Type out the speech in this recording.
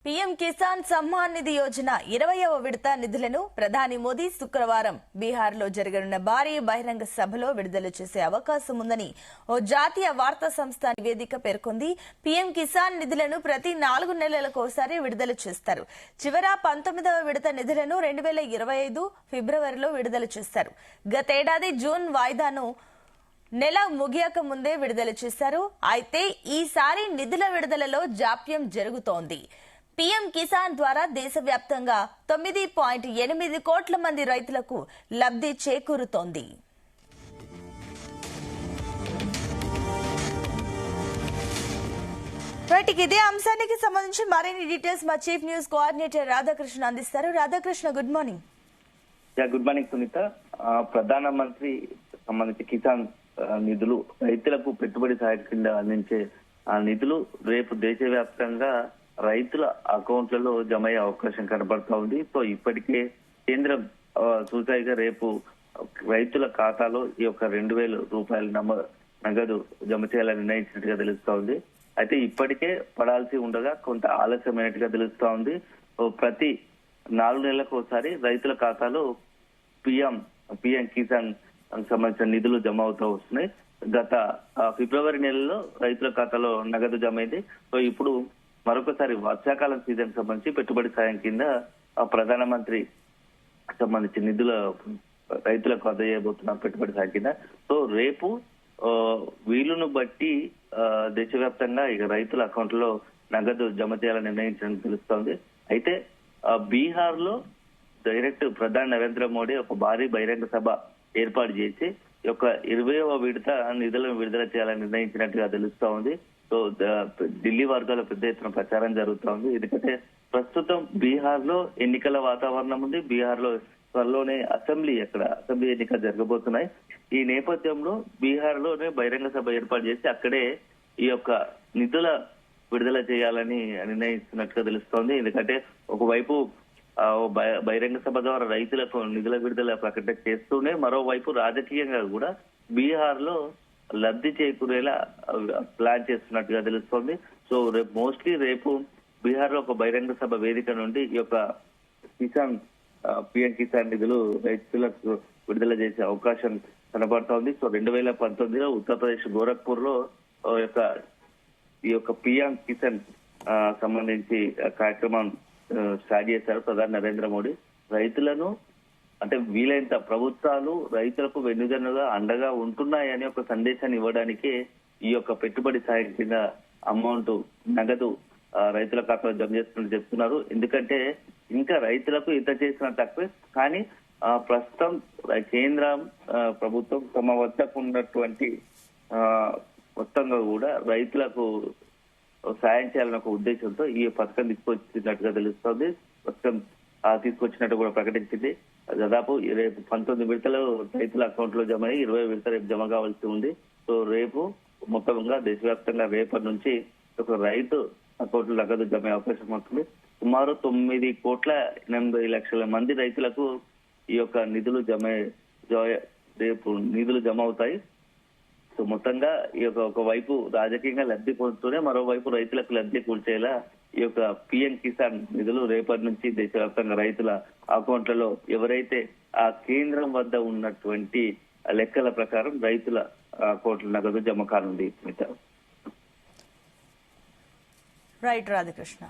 PM Kisan Samman Nidhi Yojana 20వ విడత నిధులను ప్రధాని మోదీ శుక్రవారం బీహార్లో జరగనున్న భారీ బహిరంగ సభలో విడుదల చేసే అవకాశం ఉందని ఓ జాతీయ వార్తా సంస్థ నివేదిక పేర్కొంది. పీఎం కిసాన్ నిధులను ప్రతి 4 నెలలకోసారి విడుదల చేస్తారు. చివర 19వ విడత నిధులను 2025 ఫిబ్రవరిలో విడుదల చేస్తారు. గతేడాది జూన్ వాయిదాను నెల ముగియక ముందే విడుదల చేశారు. అయితే ఈసారి నిధుల విడుదలలో జాప్యం జరుగుతోంది. పీఎం కిసాన్ ద్వారా దేశవ్యాప్తంగా 9.8 కోట్ల మంది రైతులకు లబ్ధి చేకూరుతోంది. ఇదే అంశానికి సంబంధించి మరిన్ని డీటెయిల్స్ మా చీఫ్ న్యూస్ కోఆర్డినేటర్ రాధాకృష్ణ అందిస్తారు. Radhakrishna, good morning. Good morning Sunitha. ప్రధానమంత్రి సంబంధించి కిసాన్ నిధులు రైతులకు పెట్టుబడి సహాయం కింద అందించే ఆ నిధులు రేపు దేశవ్యాప్తంగా రైతుల అకౌంట్లలో జమ అయ్యే అవకాశం కనబడతా ఉంది. సో ఇప్పటికే కేంద్రం సూచాయిగా రేపు రైతుల ఖాతాలో ఈ యొక్క 2,000 రూపాయల నగదు జమ చేయాలని నిర్ణయించినట్టుగా తెలుస్తా ఉంది. అయితే ఇప్పటికే పడాల్సి ఉండగా కొంత ఆలస్యమైనట్టుగా తెలుస్తా ఉంది. ప్రతి 4 నెలలకు ఒకసారి రైతుల ఖాతాలో పీఎం కిసాన్ సంబంధించిన నిధులు జమ అవుతూ వస్తున్నాయి. గత ఫిబ్రవరి నెలలో రైతుల ఖాతాలో నగదు జమ అయింది. సో ఇప్పుడు మరొకసారి వర్షాకాలం సీజన్ సంబంధించి పెట్టుబడి సాయం కింద ప్రధానమంత్రి సంబంధించి నిధుల రైతులకు అందజేయబోతున్న పెట్టుబడి సాయం కింద. సో రేపు వీలును బట్టి దేశవ్యాప్తంగా ఇక రైతుల అకౌంట్లో నగదు జమ చేయాలని నిర్ణయించడం తెలుస్తోంది. అయితే బీహార్ లో డైరెక్ట్ ప్రధాని నరేంద్ర మోడీ ఒక భారీ బహిరంగ సభ ఏర్పాటు చేసి ఈ యొక్క 20వ విడత నిధులను విడుదల చేయాలని నిర్ణయించినట్టుగా తెలుస్తా ఉంది. సో ఢిల్లీ వర్గాల్లో పెద్ద ఎత్తున ప్రచారం జరుగుతూ ఉంది. ఎందుకంటే ప్రస్తుతం బీహార్ లో ఎన్నికల వాతావరణం ఉంది. బీహార్ లో త్వరలోనే అసెంబ్లీ ఎన్నికలు జరగబోతున్నాయి. ఈ నేపథ్యంలో బీహార్ లోనే బహిరంగ సభ ఏర్పాటు చేసి అక్కడే ఈ యొక్క నిధుల విడుదల చేయాలని నిర్ణయిస్తున్నట్టుగా తెలుస్తోంది. ఎందుకంటే ఒకవైపు బహిరంగ సభ ద్వారా రైతులకు నిధుల విడుదల ప్రకటన చేస్తూనే మరోవైపు రాజకీయంగా కూడా బీహార్ లో లబ్ధి చేకూరేలా ప్లాన్ చేస్తున్నట్టుగా తెలుస్తోంది. సో రేపు బీహార్ లో ఒక బహిరంగ సభ వేదిక నుండి ఈ యొక్క పీఎం కిసాన్ నిధులు రైతులకు విడుదల చేసే అవకాశం కనబడుతోంది. సో 2019లో ఉత్తరప్రదేశ్ గోరఖ్పూర్ లో ఈ యొక్క పీఎం కిసాన్ సంబంధించి కార్యక్రమం స్టార్ట్ చేశారు ప్రధాని నరేంద్ర మోడీ. రైతులను అంటే వీలైనంత ప్రభుత్వాలు రైతులకు వెన్నుదన్నుగా అండగా ఉంటున్నాయని ఒక సందేశాన్ని ఇవ్వడానికే ఈ యొక్క పెట్టుబడి సాయం కింద అమౌంట్ నగదు రైతుల ఖాతాలో జమ చేస్తున్నట్టు చెప్తున్నారు. ఎందుకంటే ఇంకా రైతులకు ఇంత చేసిన తక్కువే, కానీ ప్రస్తుతం కేంద్ర ప్రభుత్వం తమ వద్దకు ఉన్నటువంటి మొత్తంగా కూడా రైతులకు సాయం చేయాలన్న ఒక ఉద్దేశంతో ఈ పథకం తీసుకొచ్చినట్టుగా తెలుస్తోంది. పథకం తీసుకొచ్చినట్టు కూడా ప్రకటించింది. దాదాపు రేపు 19 విడతలు రైతుల అకౌంట్ లో జమ అయ్యి 20 విడత రేపు జమ కావాల్సి ఉంది. సో రేపు మొత్తంగా దేశవ్యాప్తంగా రేపటి నుంచి ఒక రైతు అకౌంట్ లో నగదు జమ అయ్యే అవకాశం ఉంటుంది. సుమారు 9,80,00,000 మంది రైతులకు ఈ యొక్క నిధులు రేపు నిధులు జమ అవుతాయి. సో మొత్తంగా ఈ యొక్క ఒకవైపు రాజకీయంగా లబ్ధి పొందుతూనే మరోవైపు రైతులకు లబ్ధి కూర్చేలా ఈ యొక్క పీఎం కిసాన్ నిధులు రేపటి నుంచి దేశవ్యాప్తంగా రైతుల అకౌంట్లలో ఎవరైతే ఆ కేంద్రం వద్ద ఉన్నటువంటి లెక్కల ప్రకారం రైతుల అకౌంట్ల నగదు జమ కానుంది. రైట్ రాధాకృష్ణ.